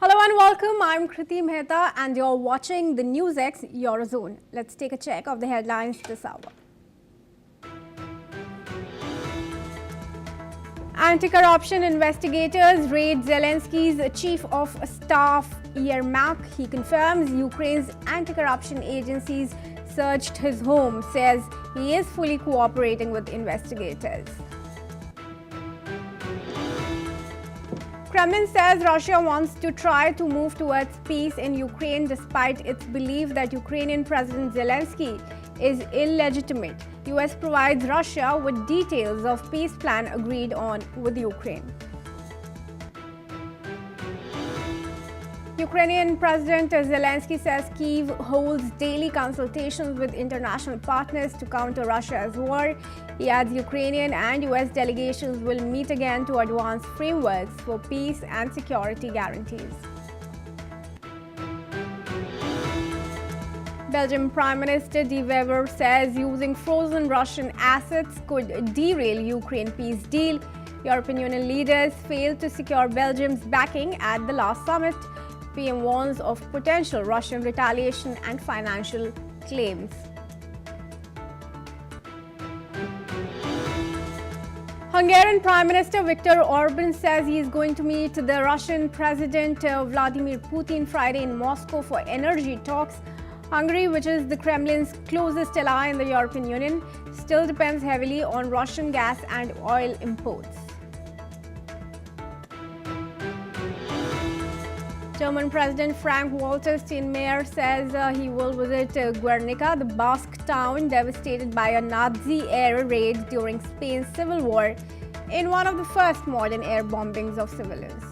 Hello and welcome. I'm Kriti Mehta and you're watching the NewsX Eurozone. Let's take a check of the headlines this hour. Anti-corruption investigators raid Zelensky's chief of staff Yermak. He confirms Ukraine's anti-corruption agencies searched his home, says he is fully cooperating with investigators. Kremlin says Russia wants to try to move towards peace in Ukraine despite its belief that Ukrainian President Zelensky is illegitimate. US provides Russia with details of peace plan agreed on with Ukraine. Ukrainian President Zelensky says Kyiv holds daily consultations with international partners to counter Russia's war. He adds Ukrainian and US delegations will meet again to advance frameworks for peace and security guarantees. Belgium Prime Minister De Wever says using frozen Russian assets could derail Ukraine peace deal. European Union leaders failed to secure Belgium's backing at the last summit. PM warns of potential Russian retaliation and financial claims. Hungarian Prime Minister Viktor Orban says he is going to meet the Russian President Vladimir Putin Friday in Moscow for energy talks. Hungary, which is the Kremlin's closest ally in the European Union, still depends heavily on Russian gas and oil imports. German President Frank-Walter Steinmeier says he will visit Guernica, the Basque town devastated by a Nazi air raid during Spain's civil war, in one of the first modern air bombings of civilians.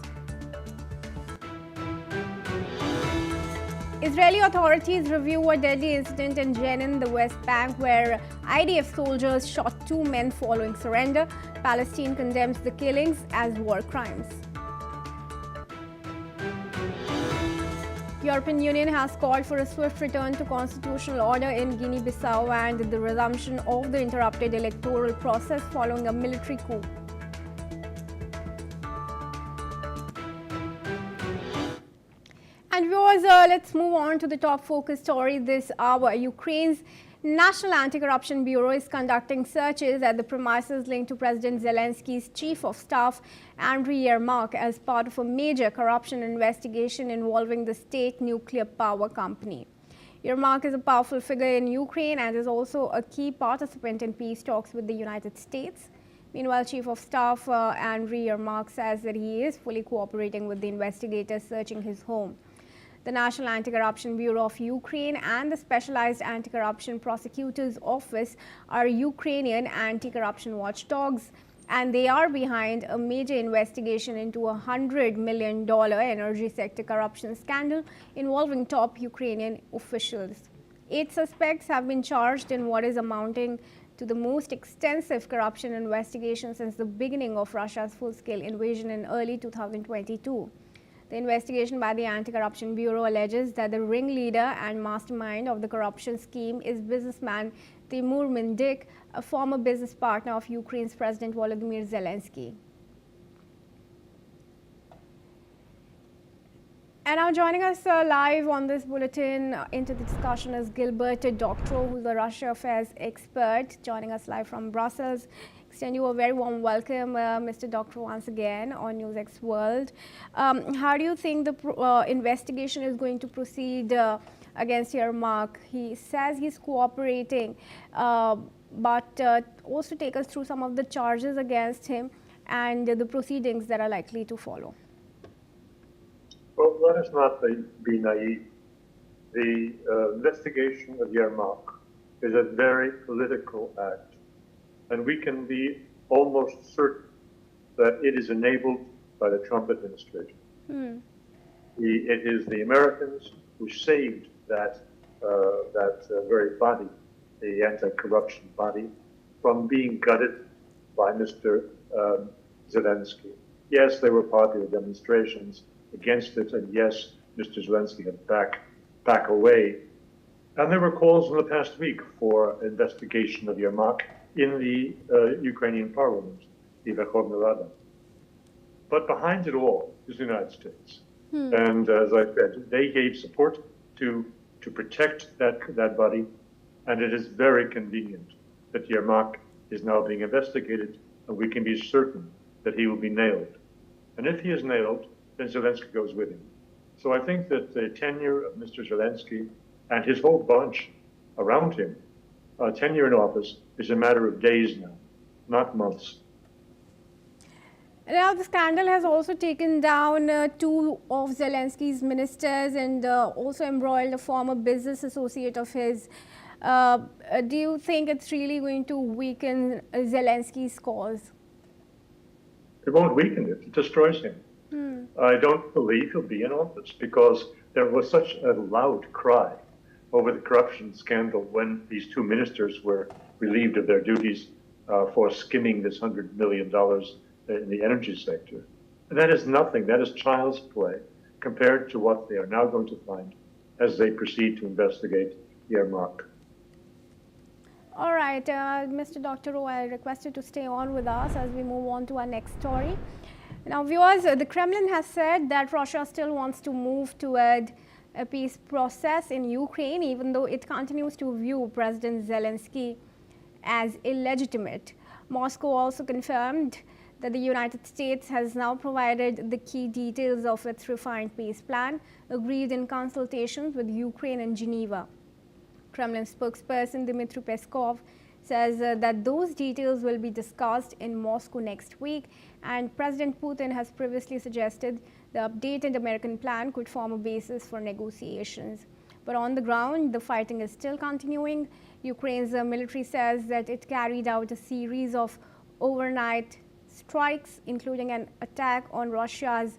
Israeli authorities review a deadly incident in Jenin, the West Bank, where IDF soldiers shot 2 men following surrender. Palestine condemns the killings as war crimes. European Union has called for a swift return to constitutional order in Guinea-Bissau and the resumption of the interrupted electoral process following a military coup. And viewers, let's move on to the top focus story this hour. Ukraine's National Anti-Corruption Bureau is conducting searches at the premises linked to President Zelensky's chief of staff, Andriy Yermak, as part of a major corruption investigation involving the state nuclear power company. Yermak is a powerful figure in Ukraine and is also a key participant in peace talks with the United States. Meanwhile, Chief of Staff Andriy Yermak says that he is fully cooperating with the investigators searching his home. The National Anti-Corruption Bureau of Ukraine and the Specialized Anti-Corruption Prosecutor's Office are Ukrainian anti-corruption watchdogs, and they are behind a major investigation into a $100 million energy sector corruption scandal involving top Ukrainian officials. 8 suspects have been charged in what is amounting to the most extensive corruption investigation since the beginning of Russia's full-scale invasion in early 2022. The investigation by the Anti-Corruption Bureau alleges that the ringleader and mastermind of the corruption scheme is businessman Timur Mendik, a former business partner of Ukraine's President Volodymyr Zelensky. And now joining us live on this bulletin into the discussion is Gilbert Doctorow, who's a Russia affairs expert, joining us live from Brussels. Extend you a very warm welcome, Mr. Doctorow, once again on NewsX World. How do you think the investigation is going to proceed against Yermak? He says he's cooperating, but also take us through some of the charges against him and the proceedings that are likely to follow. Well, let us not be naive. The investigation of Yermak is a very political act, and we can be almost certain that it is enabled by the Trump administration. It is the Americans who saved that very body, the anti-corruption body, from being gutted by Mr. Zelensky. Yes, there were popular demonstrations against it, and yes, Mr. Zelensky had back away. And there were calls in the past week for investigation of Yermak in the Ukrainian parliament, the Verkhovna Rada. But behind it all is the United States. And as I said, they gave support to protect that body, and it is very convenient that Yermak is now being investigated, and we can be certain that he will be nailed. And if he is nailed, then Zelensky goes with him. So I think that the tenure of Mr. Zelensky and his whole bunch around him, tenure in office, is a matter of days now, not months. Now, the scandal has also taken down two of Zelensky's ministers and also embroiled a former business associate of his. Do you think it's really going to weaken Zelensky's cause? It won't weaken it, it destroys him. I don't believe he'll be in office because there was such a loud cry over the corruption scandal when these two ministers were relieved of their duties for skimming this $100 million in the energy sector. And that is nothing, that is child's play compared to what they are now going to find as they proceed to investigate Yermak. All right, Mr. Dr. O, I request you to stay on with us as we move on to our next story. Now, viewers, the Kremlin has said that Russia still wants to move toward a peace process in Ukraine, even though it continues to view President Zelensky as illegitimate. Moscow also confirmed that the United States has now provided the key details of its refined peace plan, agreed in consultations with Ukraine and Geneva. Kremlin spokesperson Dmitry Peskov says that those details will be discussed in Moscow next week, and President Putin has previously suggested the updated American plan could form a basis for negotiations. But on the ground, the fighting is still continuing. Ukraine's military says that it carried out a series of overnight strikes, including an attack on Russia's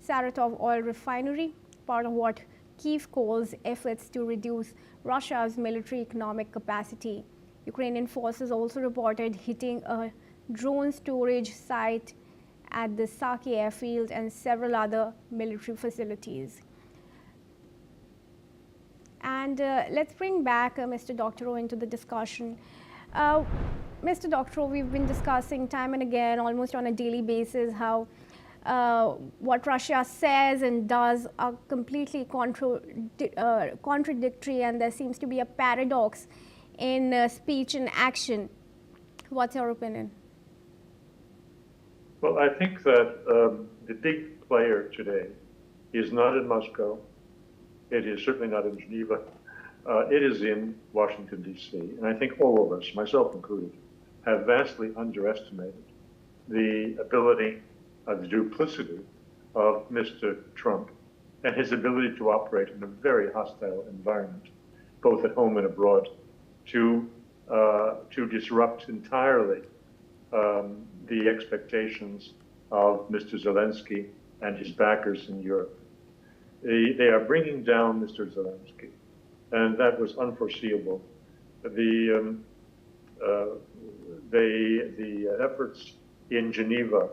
Saratov oil refinery, part of what Kyiv calls efforts to reduce Russia's military economic capacity. Ukrainian forces also reported hitting a drone storage site at the Saki airfield and several other military facilities. And let's bring back Mr. Dr. O into the discussion. Mr. Dr. O, we've been discussing time and again, almost on a daily basis, how what Russia says and does are completely contradictory, and there seems to be a paradox in speech and action. What's your opinion? Well, I think that the big player today is not in Moscow. It is certainly not in Geneva. It is in Washington, D.C. And I think all of us, myself included, have vastly underestimated the ability, the duplicity of Mr. Trump and his ability to operate in a very hostile environment, both at home and abroad, to disrupt entirely the expectations of Mr. Zelensky and his backers in Europe. They are bringing down Mr. Zelensky, and that was unforeseeable. The efforts in Geneva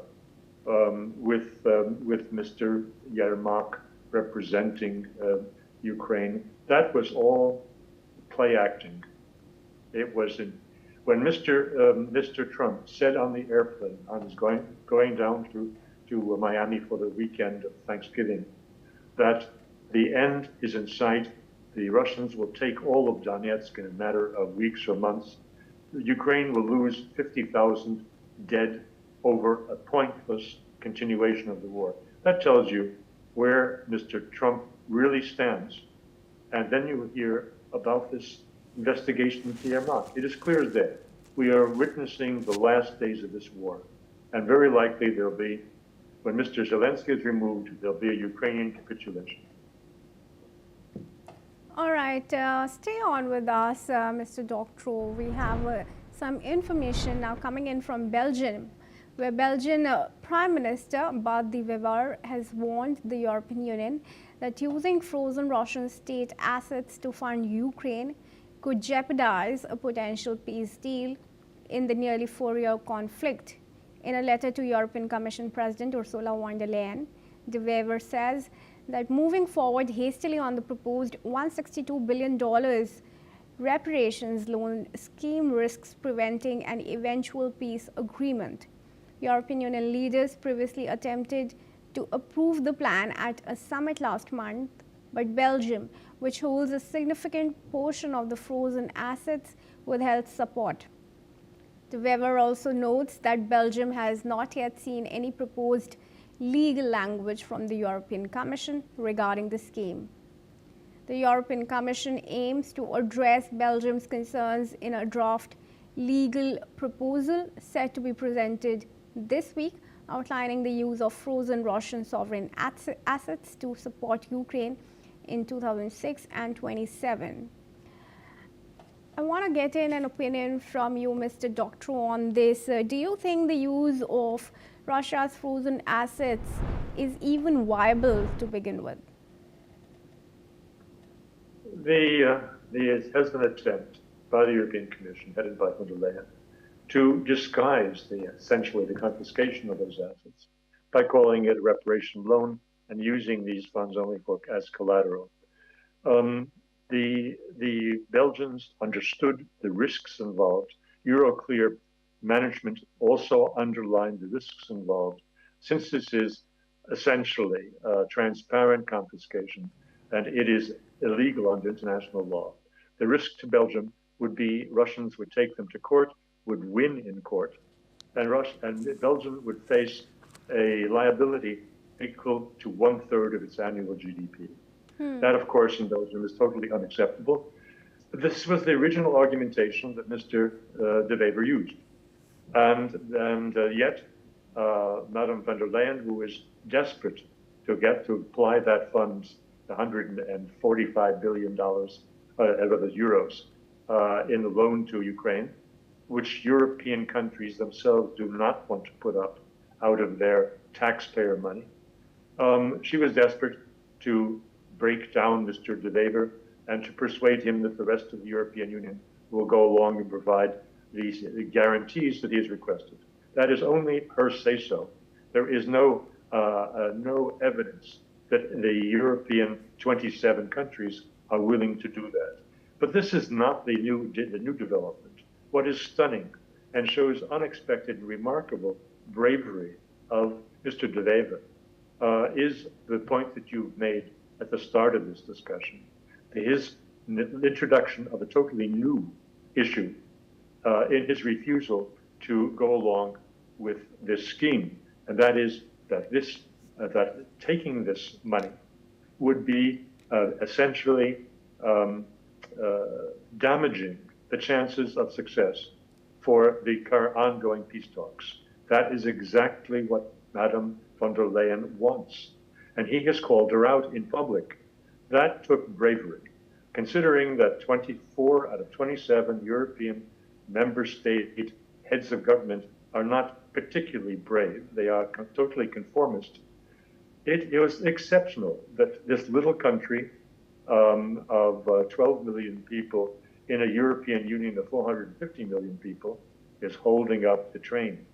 with Mr. Yermak representing Ukraine, that was all play acting. It was when Mr. Trump said on the airplane, I was going down to Miami for the weekend of Thanksgiving, that the end is in sight. The Russians will take all of Donetsk in a matter of weeks or months. Ukraine will lose 50,000 dead over a pointless continuation of the war. That tells you where Mr. Trump really stands. And then you hear about this investigation into Yermak. It is clear as day. We are witnessing the last days of this war. And very likely there'll be, when Mr. Zelensky is removed, there'll be a Ukrainian capitulation. All right, stay on with us, Mr. Doctorow. We have some information now coming in from Belgium, where Belgian Prime Minister Bart de Wever has warned the European Union that using frozen Russian state assets to fund Ukraine could jeopardize a potential peace deal in the nearly 4-year conflict. In a letter to European Commission President Ursula von der Leyen, de Wever says that moving forward hastily on the proposed $162 billion reparations loan scheme risks preventing an eventual peace agreement. European Union leaders previously attempted to approve the plan at a summit last month, but Belgium, which holds a significant portion of the frozen assets, withheld support. De Wever also notes that Belgium has not yet seen any proposed legal language from the European Commission regarding the scheme. The European Commission aims to address Belgium's concerns in a draft legal proposal set to be presented this week, outlining the use of frozen Russian sovereign assets to support Ukraine in 2006 and 27. I want to get in an opinion from you, Mr. Doctor, on this. Do you think the use of Russia's frozen assets is even viable to begin with? There has an attempt by the European Commission, headed by von der Leyen, to disguise essentially the confiscation of those assets by calling it a reparation loan and using these funds only as collateral. The Belgians understood the risks involved. Euroclear management also underlined the risks involved, since this is essentially transparent confiscation and it is illegal under international law. The risk to Belgium would be Russians would take them to court, would win in court, and Belgium would face a liability equal to 1/3 of its annual GDP. That, of course, in Belgium is totally unacceptable. This was the original argumentation that Mr. De Wever used. And yet, Madame von der Leyen, who is desperate to apply that fund, $145 billion, euros, in the loan to Ukraine, which European countries themselves do not want to put up out of their taxpayer money. She was desperate to break down Mr. De Wever and to persuade him that the rest of the European Union will go along and provide the guarantees that he has requested. That is only her say-so. There is no evidence that the European 27 countries are willing to do that. But this is not the new development. What is stunning and shows unexpected and remarkable bravery of Mr. De Wever is the point that you've made at the start of this discussion. His introduction of a totally new issue in his refusal to go along with this scheme, and that is that taking this money would be essentially damaging the chances of success for the ongoing peace talks. That is exactly what Madame von der Leyen wants. And he has called her out in public. That took bravery, considering that 24 out of 27 European member state heads of government are not particularly brave. They are totally conformist. It was exceptional that this little country of 12 million people in a European Union of 450 million people is holding up the train,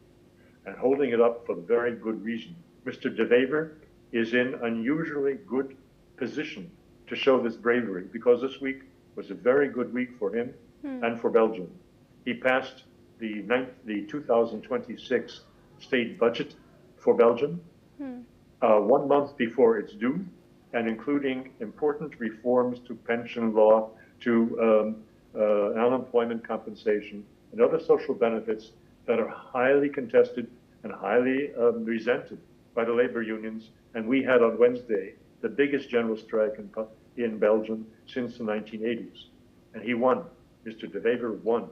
and holding it up for very good reason. Mr. De Wever is in unusually good position to show this bravery, because this week was a very good week for him and for Belgium. He passed the 2026 state budget for Belgium 1 month before it's due, and including important reforms to pension law, to unemployment compensation, and other social benefits that are highly contested and highly resented by the labor unions. And we had on Wednesday the biggest general strike in Belgium since the 1980s. And he won. Mr. De Wever won.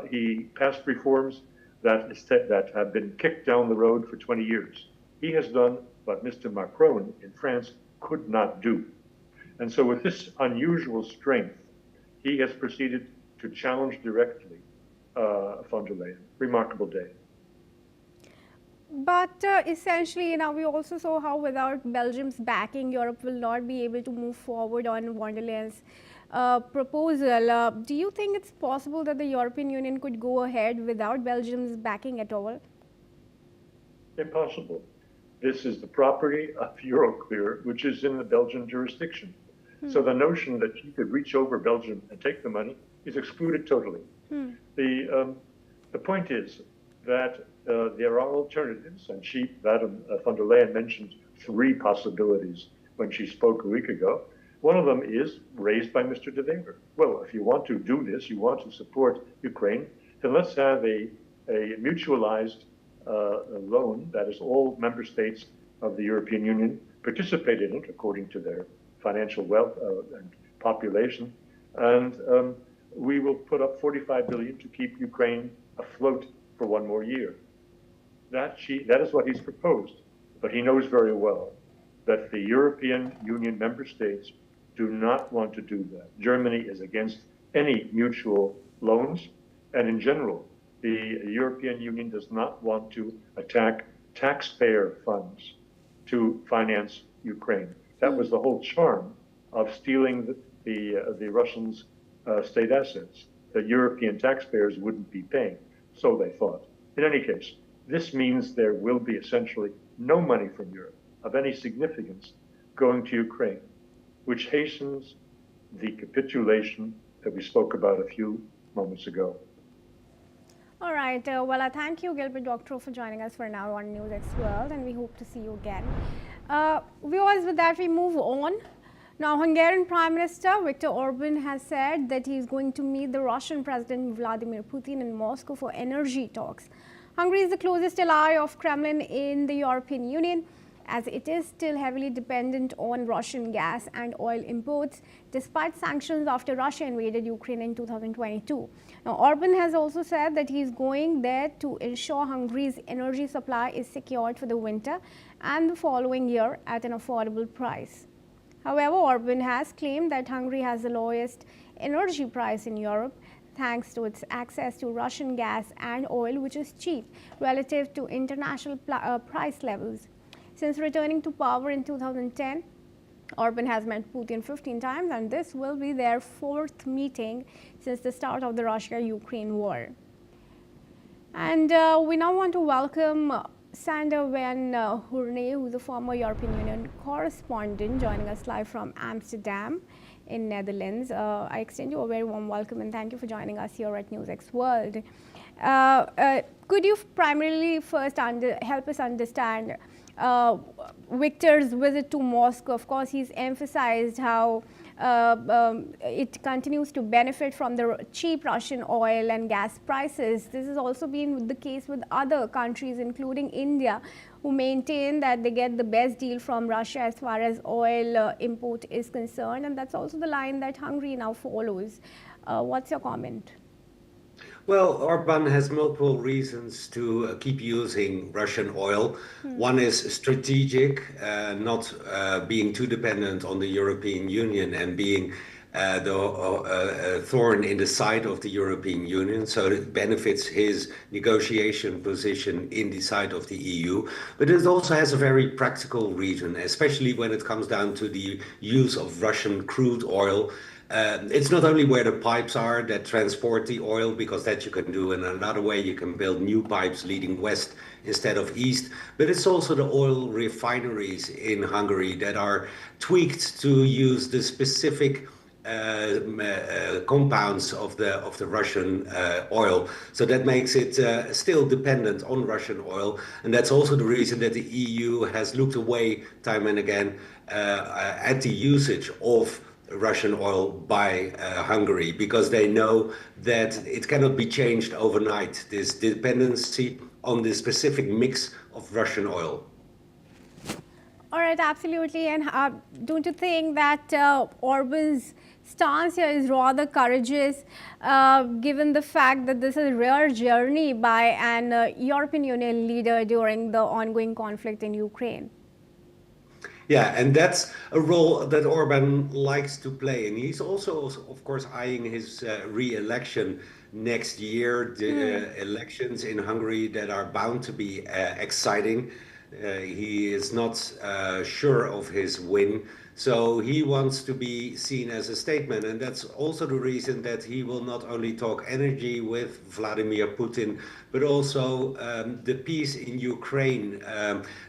He passed reforms that have been kicked down the road for 20 years. He has done what Mr. Macron in France could not do. And so with this unusual strength, he has proceeded to challenge directly von der Leyen. Remarkable day. But essentially, we also saw how without Belgium's backing, Europe will not be able to move forward on von der Leyen's proposal. Do you think it's possible that the European Union could go ahead without Belgium's backing at all? Impossible. This is the property of Euroclear, which is in the Belgian jurisdiction. So the notion that you could reach over Belgium and take the money is excluded totally. The point is that there are alternatives, and Madam von der Leyen mentioned 3 possibilities when she spoke a week ago. One of them is raised by Mr. De Wever. Well, if you want to do this, you want to support Ukraine, then let's have a mutualized loan that is all member states of the European Union participate in it according to their financial wealth and population. And we will put up 45 billion to keep Ukraine afloat for 1 more year. That is what he's proposed. But he knows very well that the European Union member states do not want to do that. Germany is against any mutual loans. And in general, the European Union does not want to attack taxpayer funds to finance Ukraine. That was the whole charm of stealing the Russians' state assets. The European taxpayers wouldn't be paying, so they thought. In any case, this means there will be essentially no money from Europe of any significance going to Ukraine, which hastens the capitulation that we spoke about a few moments ago. All right. Well, I thank you, Gilbert Doctorow, for joining us for now on NewsX World, and we hope to see you again. Viewers, with that, we move on. Now, Hungarian Prime Minister Viktor Orban has said that he is going to meet the Russian President Vladimir Putin in Moscow for energy talks. Hungary is the closest ally of Kremlin in the European Union, as it is still heavily dependent on Russian gas and oil imports, despite sanctions after Russia invaded Ukraine in 2022. Now, Orban has also said that he is going there to ensure Hungary's energy supply is secured for the winter and the following year at an affordable price. However, Orban has claimed that Hungary has the lowest energy price in Europe, thanks to its access to Russian gas and oil, which is cheap relative to international price levels. Since returning to power in 2010, Orban has met Putin 15 times, and this will be their 4th meeting since the start of the Russia-Ukraine war. And we now want to welcome Sander van Hoorne, who is a former European Union correspondent, joining us live from Amsterdam in Netherlands. I extend you a very warm welcome and thank you for joining us here at NewsX World. Could you primarily first help us understand Viktor's visit to Moscow? Of course, he's emphasized how it continues to benefit from the cheap Russian oil and gas prices. This has also been the case with other countries, including India, who maintain that they get the best deal from Russia as far as oil import is concerned. And that's also the line that Hungary now follows. What's your comment? Well, Orban has multiple reasons to keep using Russian oil. One is strategic, not being too dependent on the European Union and being the thorn in the side of the European Union, so it benefits his negotiation position in the side of the EU. But it also has a very practical reason, especially when it comes down to the use of Russian crude oil. It's not only where the pipes are that transport the oil, because that you can do in another way. You can build new pipes leading west instead of east, but it's also the oil refineries in Hungary that are tweaked to use the specific compounds of the Russian oil. So that makes it still dependent on Russian oil. And that's also the reason that the EU has looked away time and again at the usage of Russian oil by Hungary, because they know that it cannot be changed overnight, this dependency on the specific mix of Russian oil. All right, absolutely. And don't you think that Orban's stance here is rather courageous, given the fact that this is a rare journey by an European Union leader during the ongoing conflict in Ukraine? Yeah, and that's a role that Orban likes to play. And he's also, of course, eyeing his re-election next year, the elections in Hungary that are bound to be exciting. He is not sure of his win, so he wants to be seen as a statement. And that's also the reason that he will not only talk energy with Vladimir Putin, but also the peace in Ukraine.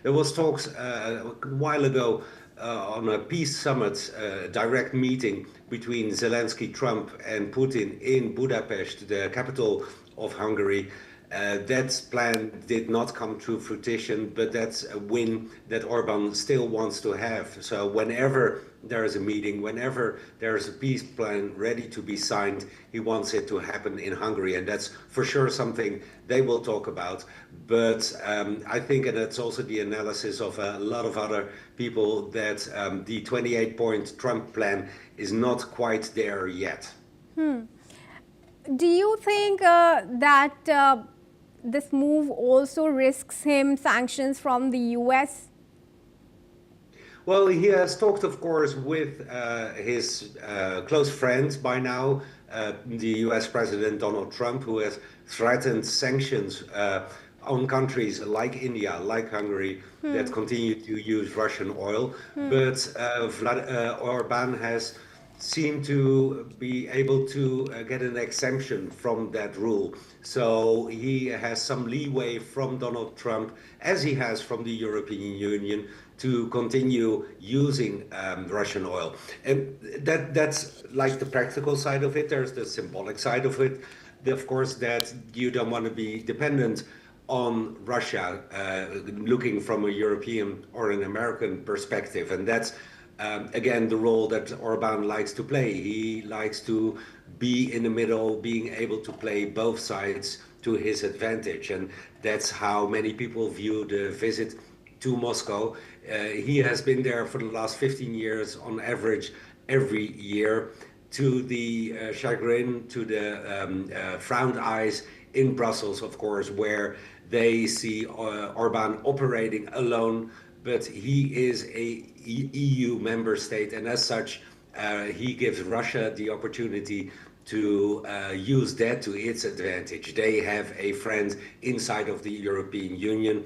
There was talks a while ago on a peace summit, direct meeting between Zelensky, Trump and Putin in Budapest, the capital of Hungary. That plan did not come to fruition, but that's a win that Orban still wants to have. So whenever there is a meeting, whenever there is a peace plan ready to be signed, he wants it to happen in Hungary. And that's for sure something they will talk about. But I think, and that's also the analysis of a lot of other people, that the 28-point Trump plan is not quite there yet. Do you think that this move also risks him sanctions from the US? Well, he has talked, of course, with his close friends by now, the US President Donald Trump, who has threatened sanctions on countries like India, like Hungary, that continue to use Russian oil. But Orban has seemed to be able to get an exemption from that rule. So he has some leeway from Donald Trump, as he has from the European Union, to continue using Russian oil. And that's like the practical side of it. There's the symbolic side of it, of course, that you don't want to be dependent on Russia, looking from a European or an American perspective. And that's again, the role that Orban likes to play. He likes to be in the middle, being able to play both sides to his advantage. And that's how many people view the visit to Moscow. He has been there for the last 15 years on average every year, to the chagrin, to the frowned eyes in Brussels, of course, where they see Orban operating alone. But he is a EU member state, and as such, he gives Russia the opportunity to use that to its advantage. They have a friend inside of the European Union.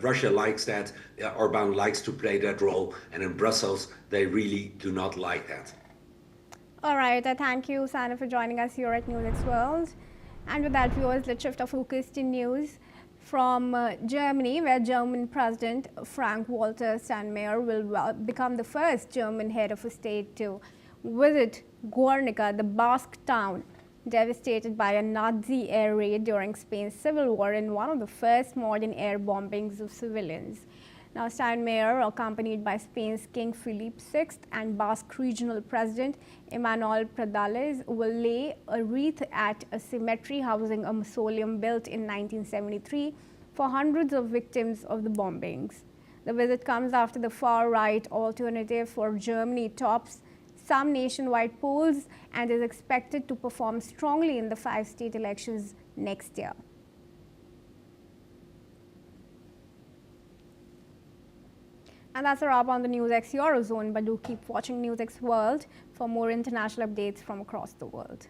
Russia likes that. Orban likes to play that role, and in Brussels, they really do not like that. All right, thank you, Sana, for joining us here at NewsX World. And with that, viewers, let's shift our focus to news from Germany, where German President Frank-Walter Steinmeier will become the first German head of a state to visit Guernica, the Basque town devastated by a Nazi air raid during Spain's civil war, in one of the first modern air bombings of civilians. Now, Steinmeier, accompanied by Spain's King Philippe VI and Basque Regional President Emmanuel Pradales, will lay a wreath at a cemetery housing a mausoleum built in 1973 for hundreds of victims of the bombings. The visit comes after the far-right Alternative for Germany tops some nationwide polls and is expected to perform strongly in the 5 state elections next year. And that's a wrap on the NewsX Eurozone, but do keep watching NewsX World for more international updates from across the world.